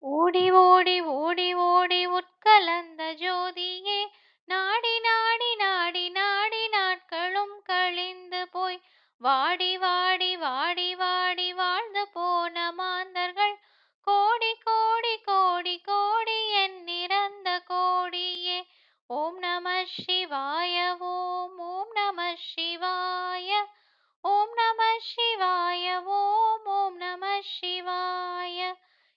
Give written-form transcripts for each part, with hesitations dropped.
ஓடி ஓடி ஓடி ஓடி உட்கலந்த ஜோதியே, நாடி நாடி நாடி நாடி நாட்களும் கழிந்து போய், வாடி வாடி வாடி வாடி வாழ்ந்து போன மாந்தர்கள் கோடி கோடி கோடி கோடி எண்ணிறந்த கோடியே. ஓம் நம சிவாய. ஓம் ஓம் நம சிவாய. ஓம் நம சிவாய. ஓம் ஓம் நம சிவாய.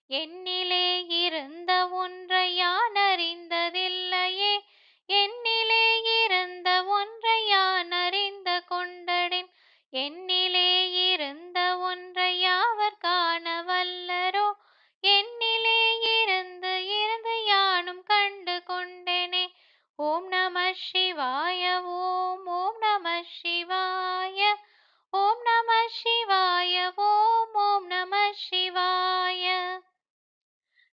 என்னிலே இருந்த ஒன்றை யான் அறிந்ததில்லையே, என்னிலே இருந்த ஒன்றை யான் அறிந்து கொண்டடின், என்னிலே இருந்த ஒன்றை யாவர் காண வல்லரோ, என்னிலே இருந்து இருந்து யானும் கண்டு கொண்டேனே. ஓம் நம சிவாய. ஓம் ஓம் நம சிவாய. ஓம் நம சிவாய. ஓம் ஓம் நம சிவாய.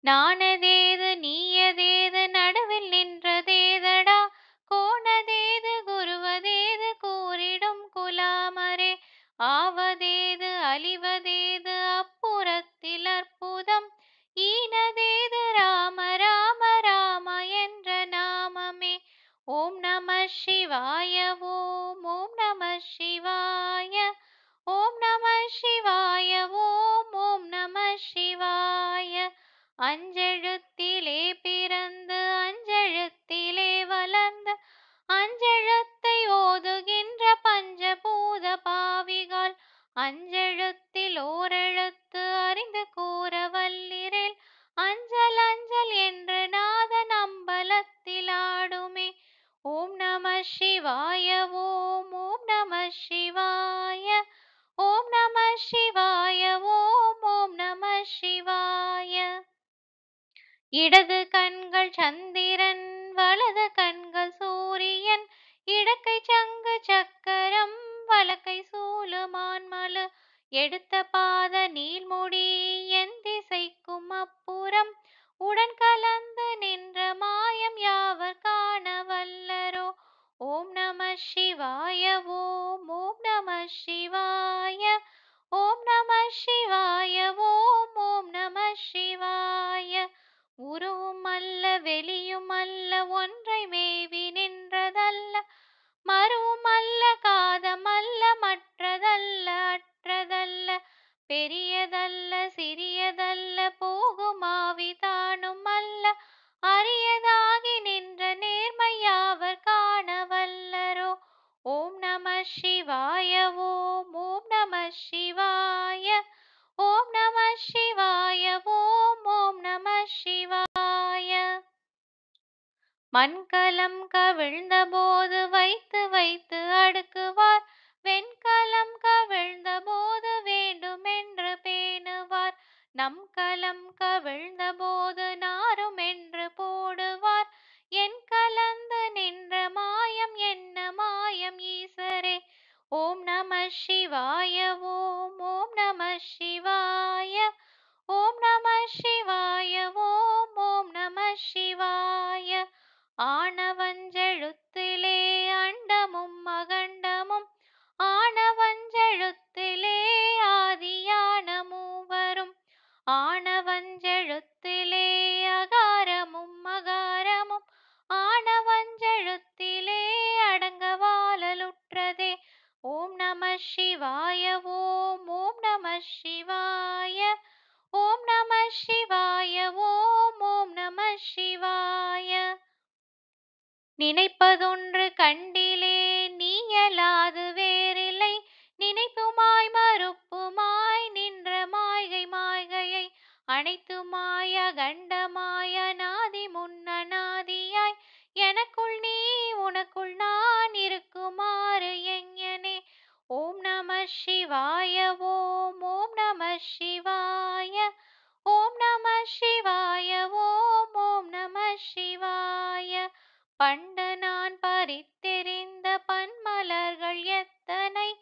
நானதேது நீயதேது நடுவில் நின்றதேதடா, கோணதேது குருவதேது கூறிடும் குலாமரே, ஆவதேது அழிவதேது அப்புறத்தில் அற்புதம், ஈனதேது ராம ராம ராம என்ற நாமமே. ஓம் நம சிவாய. ஓம் ஓம் நம சிவாய. ஓம் நம சிவாய. ஓம் ஓம் நம சிவாய. அஞ்செழுத்திலே பிறந்து அஞ்செழுத்திலே வளர்ந்த, அஞ்செழுத்தை ஓதுகின்ற பஞ்சபூத பாவிகால், அஞ்செழுத்தில் ஓரெழுத்து அறிந்து கூற வல்லிரேல், அஞ்சல் அஞ்சல் என்று நாதன் அம்பலத்தில் ஆடுமே. ஓம் நம சிவாய. ஓம் ஓம் நம சிவாய. ஓம் நம சிவாய. ஓம் ஓம் நம சிவாய. இடது கண்கள் சந்திரன், வலது கண்கள் சூரியன், இடக்கை சங்கு சக்கரம், வலக்கை சூலுமான்மலு, எடுத்த பாத நீள்முடி என் திசைக்கும் அப்புறம், உடன் கலந்து நின்ற மாயம் யாவர் காண வல்லரோ. ஓம் நம சிவாய. ஓம் ஓம் நம சிவாய. ஓம் நம சிவாய. ஓம் ஓம் நம சிவாய. உருவும் அல்ல வெளியும் அல்ல ஒன்றை மேவி நின்றதல்ல, மருவும் அல்ல காதம் அல்ல மற்றதல்ல அற்றதல்ல, பெரியதல்ல சிறியதல்ல போகும் ஆவி தானும் அல்ல, அரியதாகி நின்ற நேர்மை யாவர் காண வல்லரோ. ஓம் நம சிவாய. ஓம் ஓம் நம சிவாய. ஓம் நம சிவாய. ஓம் ஓம் நம சிவாய. மண்கலம் கவிழ்ந்த போது வைத்து வைத்து அடுக்குவார், வெண்கலம் கவிழ்ந்த போது வேண்டுமென்று பேணுவார், நம் கலம் கவிழ்ந்த போது நாரும் என்று போடுவார், என் கலந்து நின்ற மாயம் என்ன மாயம் ஈசரே. ஓம் நம சிவாய. ஓம் ஓம் நம சிவாய. ஓம் நம சிவாய. ஓம் ஓம் நம சிவாய. ஆனவஞ்செழுத்திலே அண்டமும் அகண்டமும், ஆனவஞ்செழுத்திலே ஆதியான மூவரும், ஆனவஞ்செழுத்திலே அகாரமும் அகாரமும், ஆனவஞ்செழுத்திலே அடங்கவாலலுற்றதே. ஓம் நம சிவாய. ஓம் ஓம் நம சிவாய. ஓம் நம சிவாய. ஓம் ஓம் நம சிவாய. நினைப்பதொன்று கண்டிலே நீயலாது வேறில்லை, நினைப்புமாய் மறுப்புமாய் நின்ற மாய்கை மாய்கையை, அனைத்துமாய் அகண்டமாய் அநாதி முன்னநாதியாய், எனக்குள் நீ உனக்குள் நான் இருக்குமாறு எங்ஙனே. ஓம் நம சிவாய. ஓம் ஓம் நம சிவாய. ஓம் நம சிவாய. ஓம் ஓம் நம சிவாய. பண்டு நான் பறித்தெறிந்த பன்மலர்கள் எத்தனை,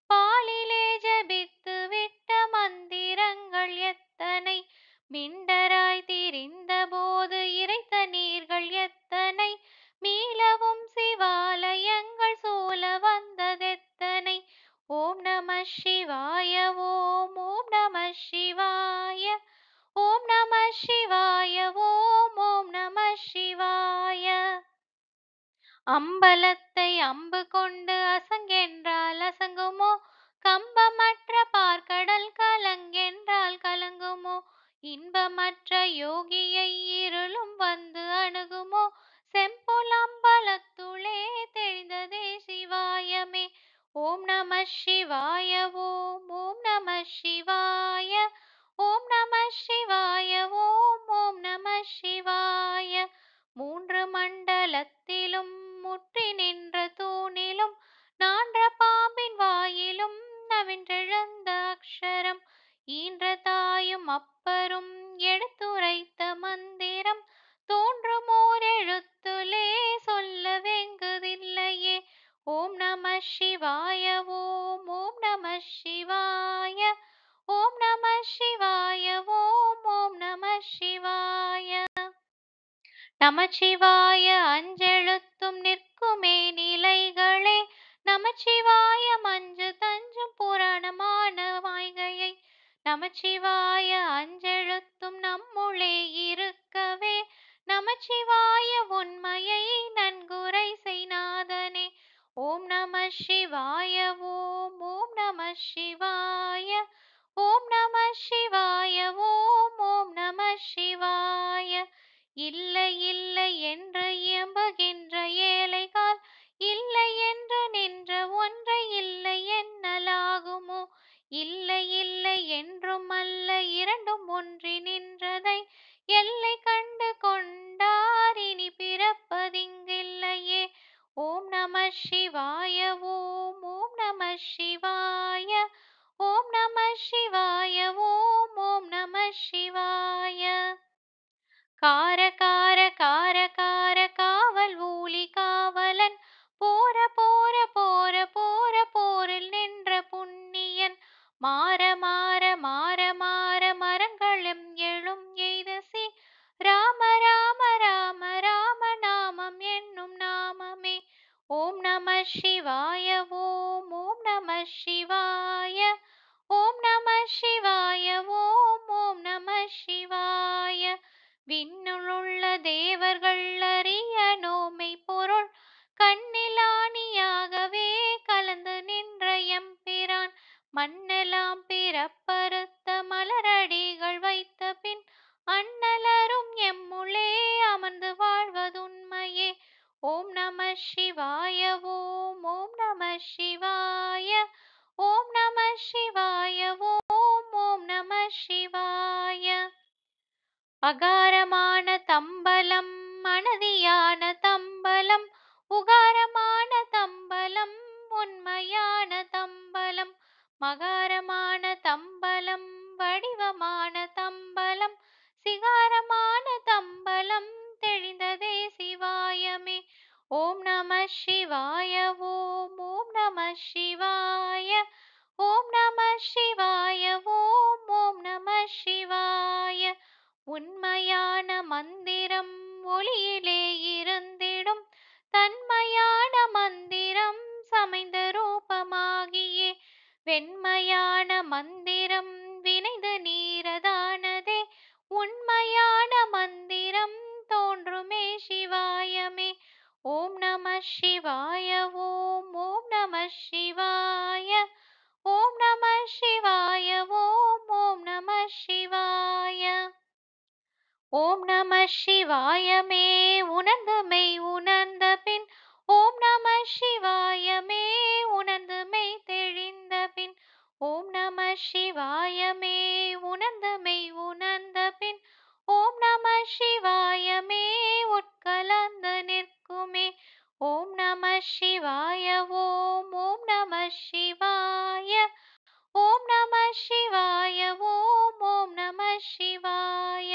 பாலிலே ஜபித்து விட்ட மந்திரங்கள் எத்தனை, மிண்டராய் திரிந்த போது இறைத்த நீர்கள் எத்தனை, மீளவும் சிவாலயங்கள் சூழ வந்ததெத்தனை. ஓம் நம சிவாய. ஓம் ஓம் நம சிவாய. ஓம் நம சிவாய ஓம் ஓம் நம சிவாய. அம்பலத்தை அம்பு கொண்டு அசங்கென்றால் அசங்குமோ, கம்பமற்ற பார்க்கடல் கலங்கென்றால் கலங்குமோ, இன்பமற்ற யோகியை இருளும் வந்து அணுகுமோ, செம்பொல் அம்பலத்துளே தெளிந்ததே சிவாயமே. ஓம் நம சிவாய ஓம் ஓம் நம சிவாய. ஓம் நம சிவாய ஓம் ஓம் நம சிவாய. மூன்று மண்டலத்திலும் முற்றி நின்ற தூணிலும் நான்ற பாம்பின் வாயிலும் நவின்றெழுந்த அக்ஷரம், ஈன்ற தாயும் அப்பரும் எடுத்துரைத்த மந்திரம், தோன்றுமோர் எழுத்துலே சொல்ல வெங்குதில்லையே. ஓம் நம சிவாய ஓம் ஓம் நம சிவாய. ஓம் நம சிவாய ஓம் ஓம் நம சிவாய. நமச்சிவாய அஞ்செழுத்தும் நிற்குமே நிலைகளே, நமச்சிவாய மஞ்சு தஞ்சும் புராணமான வாய்கையை, நமச்சிவாய அஞ்செழுத்தும் நம்முளே இருக்கவே, நமச்சிவாய உண்மையை நன்குரை செய்நாதனே. ஓம் நம சிவாய ஓம் ஓம் நம சிவாய. ஓம் நம சிவாய ஓம் ஓம் நம சிவாய. இல்லை இல்லை என்று இயம்புகின்ற ஏழைகால், இல்லை என்று நின்ற ஒன்றை இல்லை என்னலாகுமோ, இல்லை இல்லை என்றும் அல்ல இரண்டும் ஒன்றி நின்றதை, எல்லை கண்டு கொண்டார் இனி பிறப்பதிங்கில்லையே. ஓம் நம சிவாய ஓம் ஓம் நம சிவாய. ஓம் நம சிவாய ஓம் ஓம் நம சிவாய. கார கார கார கார காவல் ஊழி காவலன், போர போர போர போர போரில் நின்ற புண்ணியன், மாற மாற மாற மாற மரங்களும் எழும் எய்தசி, ராம ராம ராம ராம நாமம் என்னும் நாமமே. ஓம் நம சிவாய ஓம் ஓம் நம சிவாய. ஓம் நம சிவாய ஓம் ஓம் நம சிவாய. விண்ணுளுள்ள தேவர்கள் அறிய நோமை பொருள், கண்ணிலாணியாகவே கலந்து நின்ற எம்பிரான், மண்ணெலாம் பிறப்பறுத்த மலரடிகள் வைத்த பின், அண்ணலரும் எம்முளே அமர்ந்து வாழ்வதுண்மையே. ஓம் நம சிவாய ஓம் ஓம் நம சிவாய. ஓம் நம சிவாய ஓம் ஓம் நம சிவாய. அகாரமான தம்பலம் மனதியான தம்பலம், உகாரமான தம்பலம் உண்மையான தம்பலம், மகாரமான தம்பலம் வடிவமான தம்பலம், சிகாரமான தம்பலம் தெளிந்ததே சிவாயமே. ஓம் நம சிவாய ஓம் ஓம் நம சிவாய. ஓம் நம சிவாய ஓம் ஓம் நம சிவாய. உண்மையான மந்திரம் ஒளியிலே இருந்திடும், தன்மையான மந்திரம் சமைந்த ரூபமாகியே, வெண்மையான மந்திரம் வினைந்து நீரதானதே, உண்மையான மந்திரம் தோன்றுமே சிவாயமே. ஓம் நம சிவாய ஓம் ஓம் நம சிவாய. ஓம் நம சிவாய ஓம் ஓம் நம சிவாய. ஓம் நம சிவாயமே உணர்ந்து மெய் உணர்ந்த பின், ஓம் நம சிவாயமே உணர்ந்து மெய் தெளிந்த பின், ஓம் நம சிவாயமே உணர்ந்து மெய் உணர்ந்த பின், ஓம் நம சிவாயமே உட்கலந்து நிற்குமே. ஓம் நம சிவாய ஓம் ஓம் நம சிவாய. ஓம் நம சிவாய ஓம் ஓம் நம சிவாய.